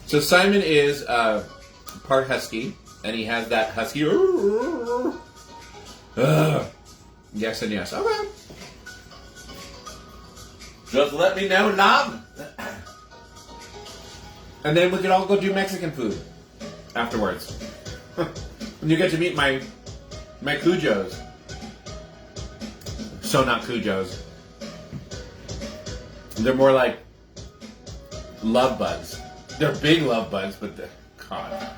So Simon is part husky, and he has that husky... Yes and yes. Okay. Just let me know, Knob. And then we can all go do Mexican food afterwards. And you get to meet my Cujos. So not Cujos. They're more like love bugs. They're big love bugs, but God.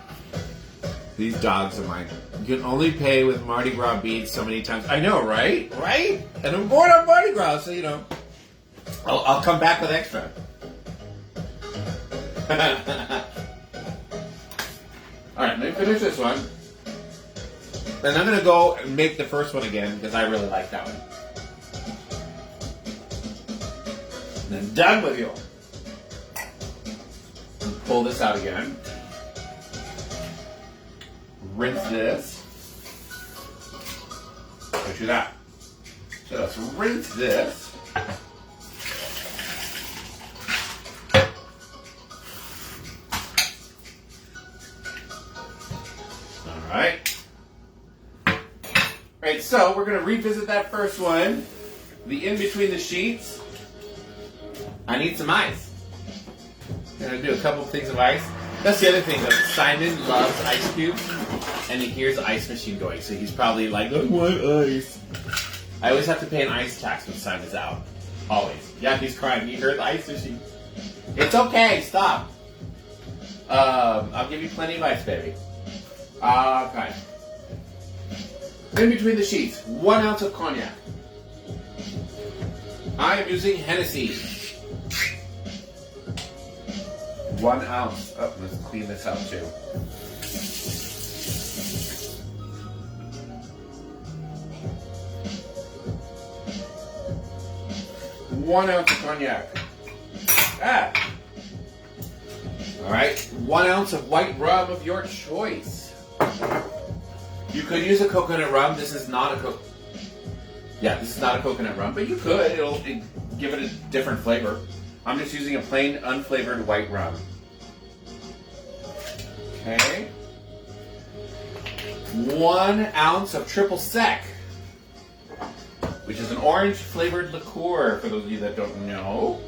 These dogs are mine. You can only pay with Mardi Gras beads so many times. I know, right? Right? And I'm born on Mardi Gras, so you know. I'll come back with extra. Alright, let me finish this one. And I'm going to go and make the first one again because I really like that one. And then done with you. And pull this out again. Rinse this. Don't do that. So let's rinse this. Alright, so we're going to revisit that first one. The in between the sheets. I need some ice. I'm going to do a couple things of ice. That's the other thing, though. Simon loves ice cubes, and he hears the ice machine going, so he's probably like, I want ice. I always have to pay an ice tax when Simon's out. Always. Yeah, he's crying. He heard the ice machine. It's okay. Stop. I'll give you plenty of ice, baby. Okay. In between the sheets, 1 ounce of cognac. I am using Hennessy. 1 ounce. Oh, let's clean this out too. One ounce of cognac. All right. 1 ounce of white rum of your choice. You could use a coconut rum. This is not a this is not a coconut rum, but you could. It'll give it a different flavor. I'm just using a plain unflavored white rum. Okay. 1 ounce of triple sec, which is an orange flavored liqueur, for those of you that don't know.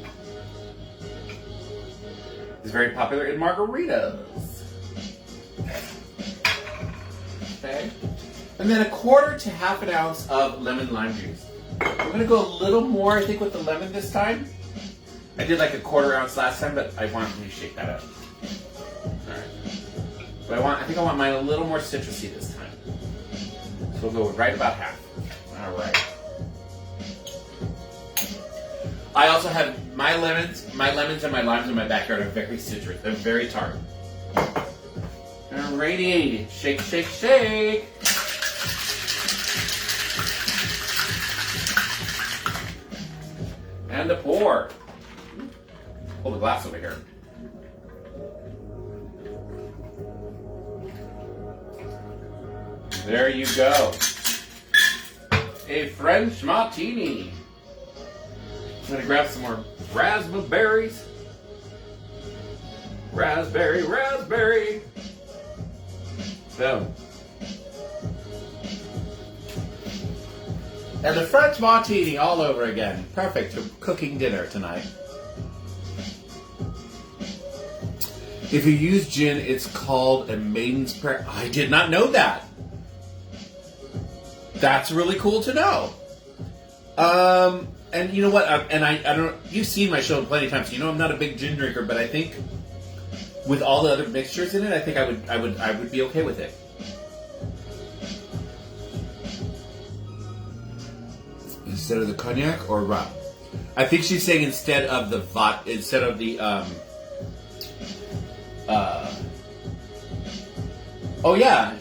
It's very popular in margaritas. Okay. And then 1/4 to half an ounce of lemon lime juice. I'm going to go a little more, I think, with the lemon this time. I did like 1/4 ounce last time, but I want to shake that up. Alright. But I think I want mine a little more citrusy this time. So we'll go right about half. Alright. I also have my lemons and my limes in my backyard are very citrus. They're very tart. Alrighty. Shake, shake, shake. And a pour. Pull the glass over here. There you go. A French Martini. I'm going to grab some more raspberries. Raspberry, raspberry. Boom. And the French Martini all over again. Perfect for cooking dinner tonight. If you use gin, it's called a maiden's prayer. I did not know that. That's really cool to know. And you know what? I don't. You've seen my show plenty of times. You know I'm not a big gin drinker, but I think with all the other mixtures in it, I think I would be okay with it. Instead of the cognac or rum? I think she's saying instead of the oh yeah.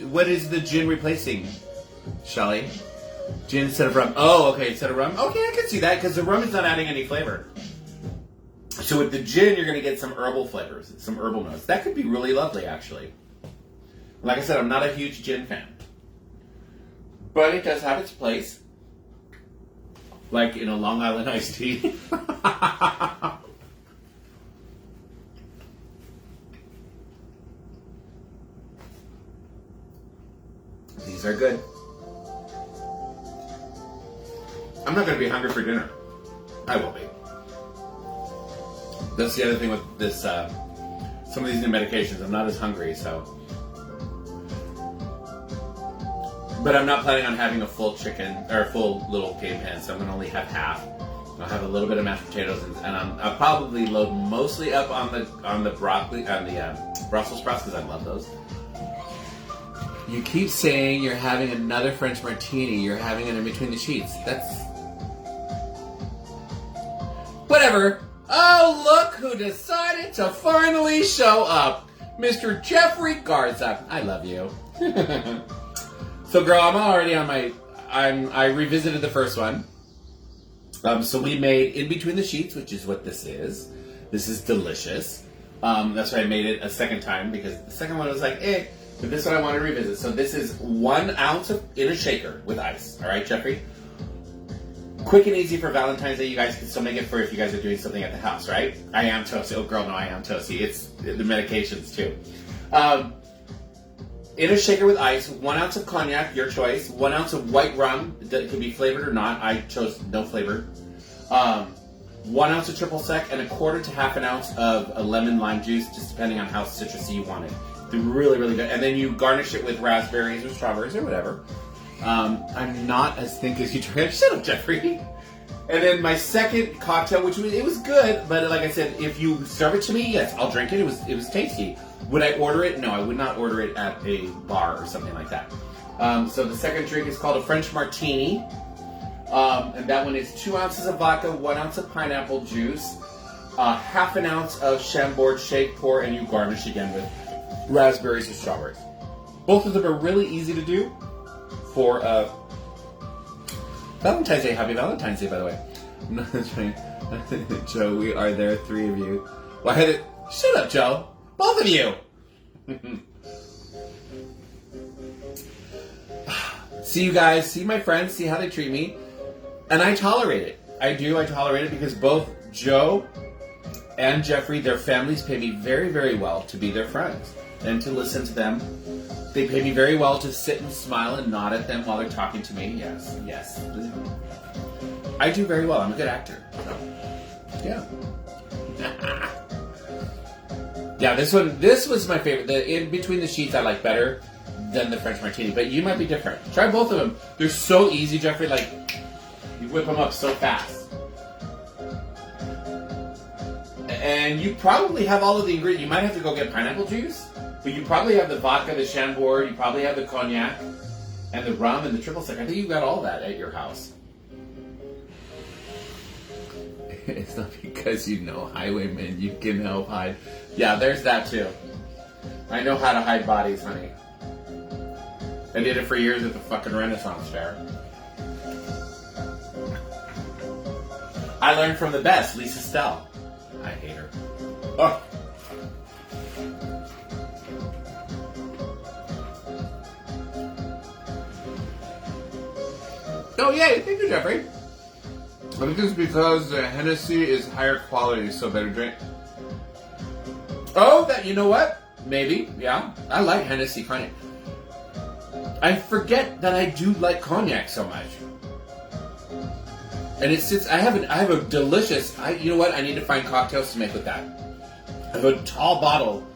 What is the gin replacing, Shelly? Gin instead of rum. Oh, okay, instead of rum. Okay, I can see that because the rum is not adding any flavor. So with the gin, you're going to get some herbal flavors, some herbal notes. That could be really lovely, actually. Like I said, I'm not a huge gin fan. But it does have its place. Like in a Long Island iced tea. These are good. I'm not going to be hungry for dinner. I will be. That's the other thing with this, some of these new medications. I'm not as hungry, so. But I'm not planning on having a full chicken, or a full little game pan, so I'm going to only have half. I'll have a little bit of mashed potatoes, and I'll probably load mostly up on the broccoli, on the Brussels sprouts, because I love those. You keep saying you're having another French martini. You're having it in between the sheets. That's... Whatever. Oh, look who decided to finally show up. Mr. Jeffrey Garza. I love you. So, girl, I'm already on my... I revisited the first one. So we made In Between the Sheets, which is what this is. This is delicious. That's why I made it a second time, because the second one was like, eh. But this one I want to revisit. So this is 1 ounce in a shaker with ice. All right, Jeffrey? Quick and easy for Valentine's Day. You guys can still make it for if you guys are doing something at the house, right? I am toasty. Oh, girl, no, I am toasty. It's the medications, too. In a shaker with ice, 1 ounce of cognac, your choice. 1 ounce of white rum. That can be flavored or not. I chose no flavor. 1 ounce of triple sec and 1/4 to half an ounce of a lemon lime juice, just depending on how citrusy you want it. They're really, really good. And then you garnish it with raspberries or strawberries or whatever. I'm not as thick as you try. Shut up, Jeffrey. And then my second cocktail, which it was good, but like I said, if you serve it to me, yes, I'll drink it. It was tasty. Would I order it? No, I would not order it at a bar or something like that. So the second drink is called a French Martini. And that one is 2 ounces of vodka, 1 ounce of pineapple juice, half an ounce of Chambord shake pour, and you garnish again with raspberries or strawberries. Both of them are really easy to do for Valentine's Day. Happy Valentine's Day, by the way. No, that's right. Joe, we are there, 3 of you. Why? Shut up, Joe. Both of you. See you guys. See my friends. See how they treat me. And I tolerate it. I tolerate it because both Joe and Jeffrey, their families pay me very, very well to be their friends and to listen to them. They pay me very well to sit and smile and nod at them while they're talking to me. Yes, yes. I do very well. I'm a good actor. So, yeah. Yeah, this was my favorite. The In Between the Sheets I like better than the French Martini, but you might be different. Try both of them. They're so easy, Jeffrey. Like, you whip them up so fast. And you probably have all of the ingredients. You might have to go get pineapple juice, but you probably have the vodka, the Chambord, you probably have the cognac, and the rum, and the triple sec. I think you got all that at your house. It's not because you know highwaymen, you can help hide. Yeah, there's that too. I know how to hide bodies, honey. I did it for years at the fucking Renaissance Fair. I learned from the best, Lisa Stell. I hate her. Oh. Oh, yay. Thank you, Jeffrey. I think it's because the Hennessy is higher quality, so better drink. Oh, that, you know what? Maybe, yeah. I like Hennessy cognac. I forget that I do like cognac so much. And I have a delicious, you know what? I need to find cocktails to make with that. I have a tall bottle.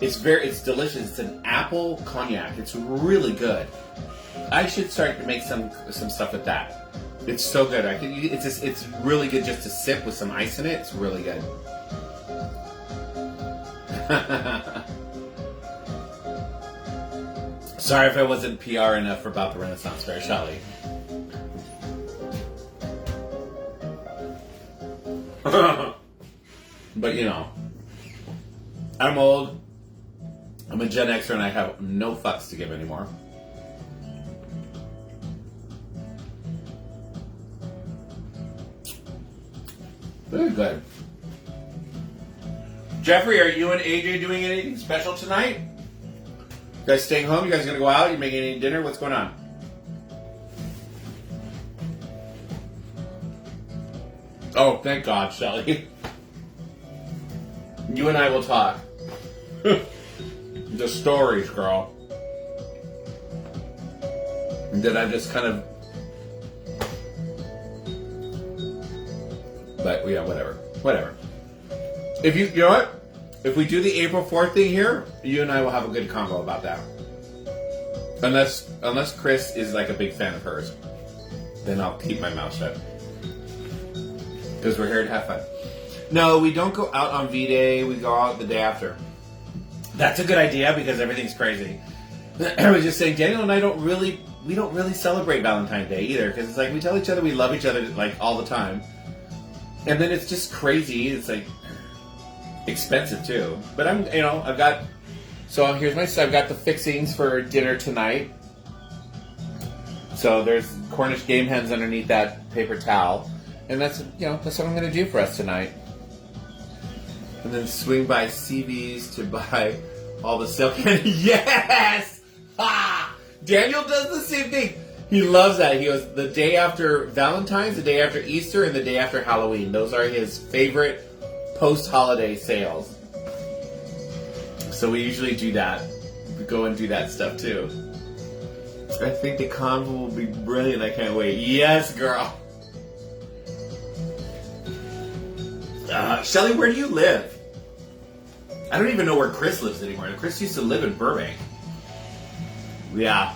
It's delicious. It's an apple cognac. It's really good. I should start to make some stuff with that. It's so good. It's really good just to sip with some ice in it. It's really good. Sorry if I wasn't PR enough about the Renaissance Fair, Shelly. But you know, I'm old. I'm a Gen Xer and I have no fucks to give anymore. Very good. Jeffrey, are you and AJ doing anything special tonight? You guys staying home? You guys gonna go out? You making any dinner? What's going on? Oh, thank God, Shelly. You and I will talk. The stories, girl. And then I just kind of... But, yeah, whatever. Whatever. If you know what? If we do the April 4th thing here, you and I will have a good convo about that. Unless Chris is like a big fan of hers. Then I'll keep my mouth shut. because we're here to have fun. No, we don't go out on V-Day. We go out the day after. That's a good idea because everything's crazy. I was just saying, Daniel and I don't really celebrate Valentine's Day either, because it's like we tell each other we love each other like all the time, and then it's just crazy. It's like expensive too. But I've got the fixings for dinner tonight. So there's Cornish game hens underneath that paper towel, and that's what I'm going to do for us tonight. And then swing by CB's to buy all the silk candy. Yes! Ha! Daniel does the same thing. He loves that. He goes, the day after Valentine's, the day after Easter, and the day after Halloween. Those are his favorite post-holiday sales. So we usually do that. We go and do that stuff too. I think the convo will be brilliant. I can't wait. Yes, girl. Shelly, where do you live? I don't even know where Chris lives anymore. Chris used to live in Burbank. Yeah.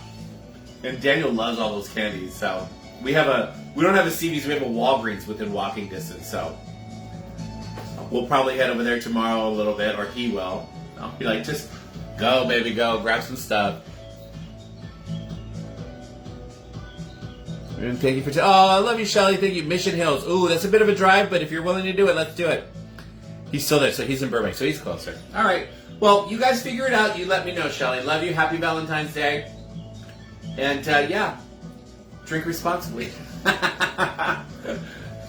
And Daniel loves all those candies, so we don't have a CVS, we have a Walgreens within walking distance, so we'll probably head over there tomorrow a little bit, or he will. I'll be like, just go, baby, go, grab some stuff. And thank you for I love you, Shelly. Thank you. Mission Hills. Ooh, that's a bit of a drive, but if you're willing to do it, let's do it. He's still there, so he's in Burbank, so he's closer. All right. Well, you guys figure it out. You let me know, Shelly. Love you. Happy Valentine's Day. And, drink responsibly.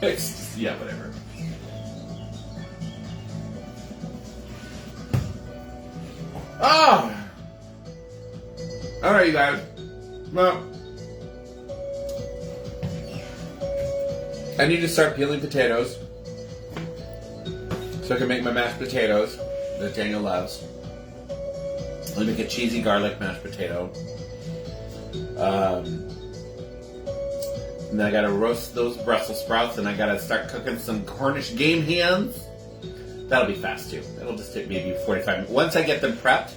It's just, whatever. Oh! All right, you guys. Well, I need to start peeling potatoes so I can make my mashed potatoes that Daniel loves. I'll make a cheesy garlic mashed potato. And then I gotta roast those Brussels sprouts, and I gotta start cooking some Cornish game hens. That'll be fast too. It'll just take maybe 45 minutes. Once I get them prepped,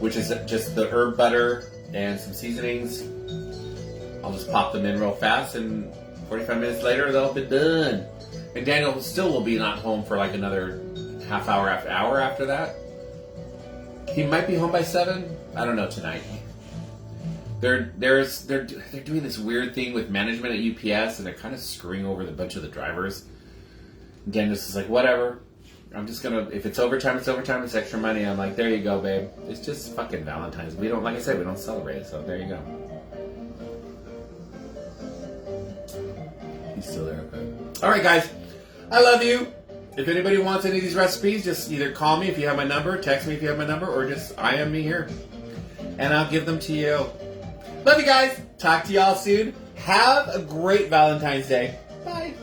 which is just the herb butter and some seasonings, I'll just pop them in real fast, and 45 minutes later they'll be done. And Daniel still will be not home for like another half hour after that. He might be home by 7. I don't know tonight. They're doing this weird thing with management at UPS, and they're kind of screwing over a bunch of the drivers. And Daniel's is like, whatever. I'm just gonna, if it's overtime, it's overtime. It's extra money. I'm like, there you go, babe. It's just fucking Valentine's. We don't, like I said, we don't celebrate. So there you go. He's still there. Okay. All right, guys. I love you. If anybody wants any of these recipes, just either call me if you have my number, text me if you have my number, or just IM me here, and I'll give them to you. Love you guys. Talk to y'all soon. Have a great Valentine's Day. Bye.